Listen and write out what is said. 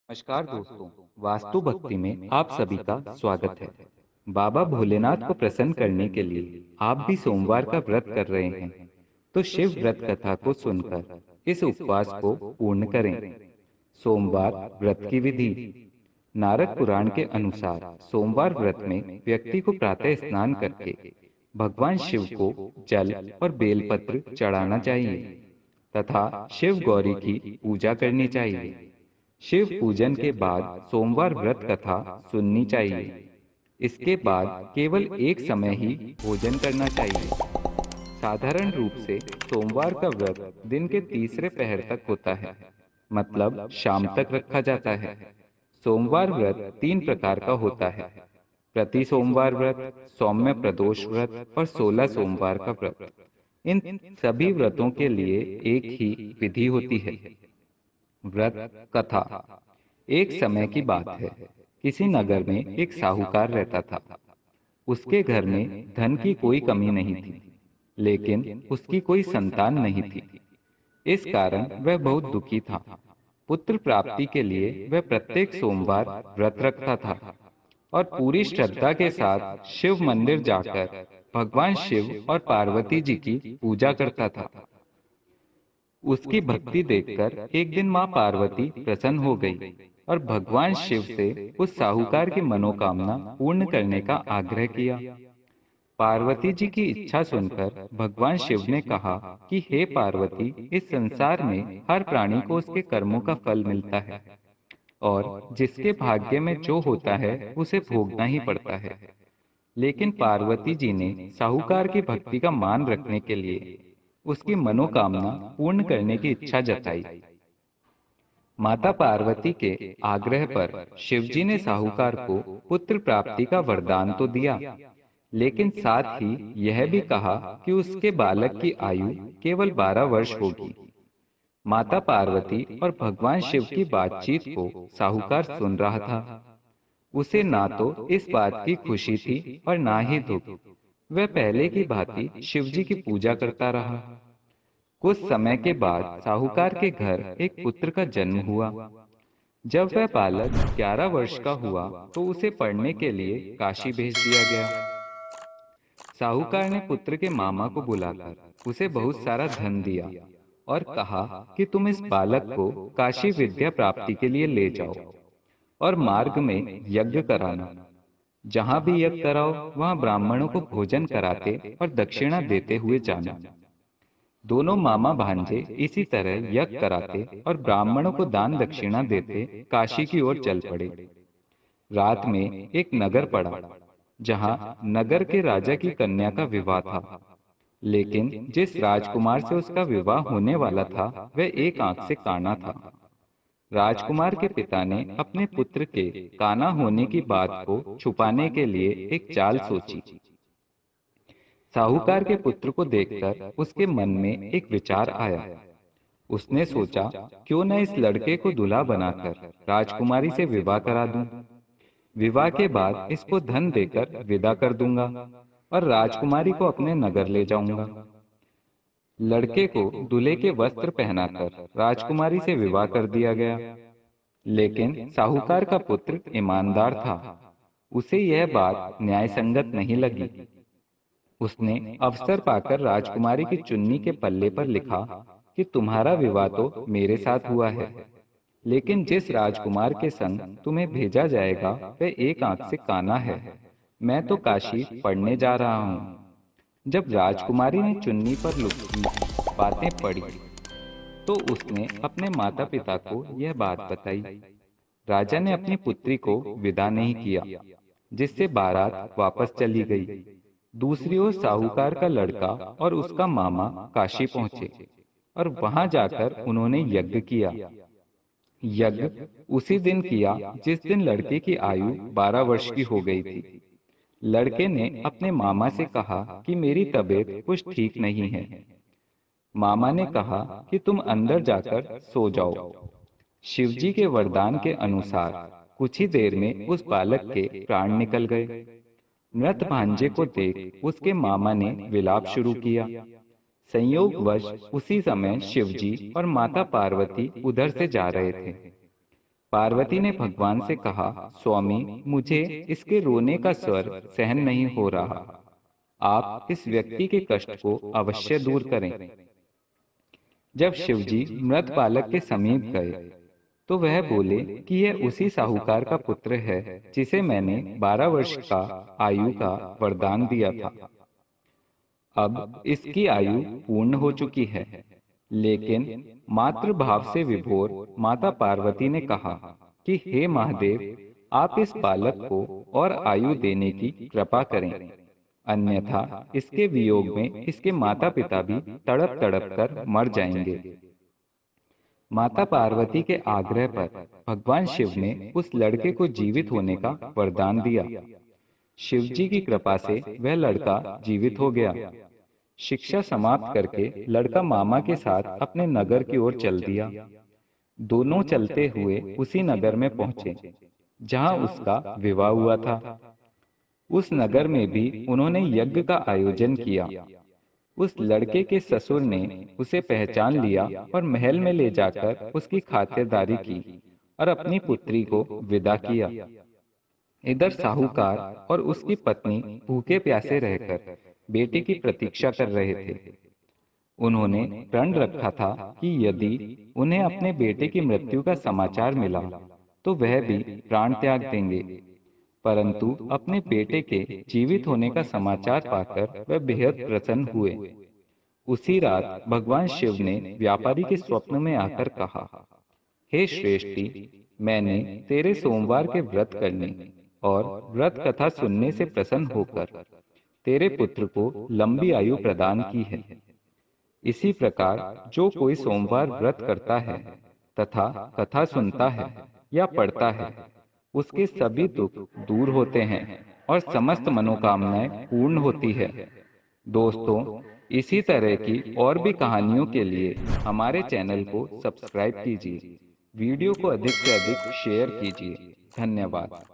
नमस्कार दोस्तों। वास्तु भक्ति में आप सभी का स्वागत है। बाबा भोलेनाथ को प्रसन्न करने के लिए आप भी सोमवार का व्रत कर रहे हैं, तो शिव व्रत कथा को सुनकर इस उपवास को पूर्ण करें। सोमवार व्रत की विधि। नारद पुराण के अनुसार सोमवार व्रत में व्यक्ति को प्रातः स्नान करके भगवान शिव को जल और बेलपत्र चढ़ाना चाहिए तथा शिव गौरी की पूजा करनी चाहिए। शिव पूजन के बाद सोमवार व्रत कथा सुननी चाहिए। इसके बाद केवल एक समय ही भोजन करना चाहिए। साधारण रूप से सोमवार का व्रत दिन के तीसरे पहर तक होता है, मतलब शाम तक रखा जाता है। सोमवार व्रत तीन प्रकार का होता है: प्रति सोमवार व्रत, सौम्य प्रदोष व्रत और 16 सोमवार का व्रत। इन सभी व्रतों के लिए एक ही विधि होती है। व्रत कथा। एक समय की बात है, किसी नगर में एक साहूकार रहता था। उसके घर में धन की कोई कमी नहीं थी, लेकिन उसकी कोई संतान नहीं थी। इस कारण वह बहुत दुखी था। पुत्र प्राप्ति के लिए वह प्रत्येक सोमवार व्रत रखता था और पूरी श्रद्धा के साथ शिव मंदिर जाकर भगवान शिव और पार्वती जी की पूजा करता था। उसकी भक्ति देखकर एक दिन मां पार्वती प्रसन्न हो गई और भगवान शिव से उस साहूकार की मनोकामना पूर्ण करने का आग्रह किया। पार्वती जी की इच्छा सुनकर भगवान शिव ने कहा कि हे पार्वती, इस संसार में हर प्राणी को उसके कर्मों का फल मिलता है और जिसके भाग्य में जो होता है उसे भोगना ही पड़ता है। लेकिन पार्वती जी ने साहूकार की भक्ति का मान रखने के लिए उसकी मनोकामना पूर्ण करने की इच्छा जताई। माता पार्वती के आग्रह पर शिवजी ने साहूकार को पुत्र प्राप्ति का वरदान तो दिया, लेकिन साथ ही यह भी कहा कि उसके बालक की आयु केवल 12 वर्ष होगी। माता पार्वती और भगवान शिव की बातचीत को साहूकार सुन रहा था। उसे ना तो इस बात की खुशी थी और ना ही दुख। वह पहले की भांति शिवजी की पूजा करता रहा। कुछ समय के बाद साहूकार के घर एक पुत्र का जन्म हुआ। जब वह बालक 11 वर्ष का हुआ तो उसे पढ़ने के लिए काशी भेज दिया गया। साहूकार ने पुत्र के मामा को बुलाकर उसे बहुत सारा धन दिया और कहा कि तुम इस बालक को काशी विद्या प्राप्ति के लिए ले जाओ और मार्ग में यज्ञ कराना। जहां भी यज्ञ कराओ वहां ब्राह्मणों को भोजन कराते और दक्षिणा देते हुए जाना। दोनों मामा भांजे इसी तरह यज्ञ कराते और ब्राह्मणों को दान दक्षिणा देते काशी की ओर चल पड़े। रात में एक नगर पड़ा, जहां नगर के राजा की कन्या का विवाह था। लेकिन जिस राजकुमार से उसका विवाह होने वाला था वह एक आंख से काना था। राजकुमार के पिता ने अपने पुत्र के काना होने की बात को छुपाने के लिए एक चाल सोची। साहूकार के पुत्र को देखकर उसके मन में एक विचार आया। उसने सोचा, क्यों न इस लड़के को दूल्हा बनाकर राजकुमारी से विवाह करा दूं। विवाह के बाद इसको धन देकर विदा कर दूंगा और राजकुमारी को अपने नगर ले जाऊंगा। लड़के को दूल्हे के वस्त्र पहनाकर राजकुमारी से विवाह कर दिया गया। लेकिन साहूकार का पुत्र ईमानदार था। उसे यह बात न्याय संगत नहीं लगी। उसने अवसर पाकर राजकुमारी की चुन्नी के पल्ले पर लिखा कि तुम्हारा विवाह तो मेरे साथ हुआ है, लेकिन जिस राजकुमार के संग तुम्हें भेजा जाएगा वह एक आंख से काना है। मैं तो काशी पढ़ने जा रहा हूँ। जब राजकुमारी ने चुन्नी पर लिखी बातें पढ़ी तो उसने अपने माता पिता को यह बात बताई। राजा ने अपनी पुत्री को विदा नहीं किया, जिससे बारात वापस चली गई। दूसरी ओर साहूकार का लड़का और उसका मामा काशी पहुंचे और वहां जाकर उन्होंने यज्ञ किया। यज्ञ उसी दिन किया जिस दिन लड़के की आयु 12 वर्ष की हो गई थी। लड़के ने अपने मामा से कहा कि मेरी तबीयत कुछ ठीक नहीं है। मामा ने कहा कि तुम अंदर जाकर सो जाओ। शिवजी के वरदान के अनुसार कुछ ही देर में उस बालक के प्राण निकल गए। मृत भांजे को देख उसके मामा ने विलाप शुरू किया। संयोगवश उसी समय शिवजी और माता पार्वती उधर से जा रहे थे। पार्वती ने भगवान से कहा, स्वामी, मुझे इसके रोने का स्वर सहन नहीं हो रहा। आप इस व्यक्ति के कष्ट को अवश्य दूर करें। जब शिवजी मृत बालक के समीप गए तो वह बोले कि यह उसी साहूकार का पुत्र है जिसे मैंने 12 वर्ष का आयु का वरदान दिया था। अब इसकी आयु पूर्ण हो चुकी है। लेकिन मातृभाव से विभोर माता पार्वती ने कहा कि हे महादेव, आप इस बालक को और आयु देने की कृपा करें, अन्यथा इसके वियोग में इसके माता पिता भी तड़प तड़प कर मर जाएंगे। माता पार्वती के आग्रह पर भगवान शिव ने उस लड़के को जीवित होने का वरदान दिया। शिवजी की कृपा से वह लड़का जीवित हो गया। शिक्षा समाप्त करके लड़का मामा के साथ अपने नगर की ओर चल दिया। दोनों चलते हुए उसी नगर में पहुंचे जहां उसका विवाह हुआ था। उस नगर में भी उन्होंने यज्ञ का आयोजन किया। उस लड़के के ससुर ने उसे पहचान लिया और महल में ले जाकर उसकी खातिरदारी की और अपनी पुत्री को विदा किया। इधर साहूकार और उसकी पत्नी भूखे प्यासे रहकर बेटे की प्रतीक्षा कर रहे थे। उन्होंने प्रण रखा था कि यदि उन्हें अपने बेटे की मृत्यु का समाचार मिला तो वह भी प्राण त्याग देंगे। परंतु अपने बेटे के जीवित होने का समाचार पाकर वह बेहद प्रसन्न हुए। उसी रात भगवान शिव ने व्यापारी के स्वप्न में आकर कहा, हे श्रेष्ठी, मैंने तेरे सोमवार के व्रत करने और व्रत कथा सुनने से प्रसन्न होकर तेरे पुत्र को लंबी आयु प्रदान की है। इसी प्रकार जो कोई सोमवार व्रत करता है तथा कथा सुनता है या पढ़ता है, उसके सभी दुख दूर होते हैं और समस्त मनोकामनाएं पूर्ण होती है। दोस्तों, इसी तरह की और भी कहानियों के लिए हमारे चैनल को सब्सक्राइब कीजिए। वीडियो को अधिक से अधिक शेयर कीजिए। धन्यवाद।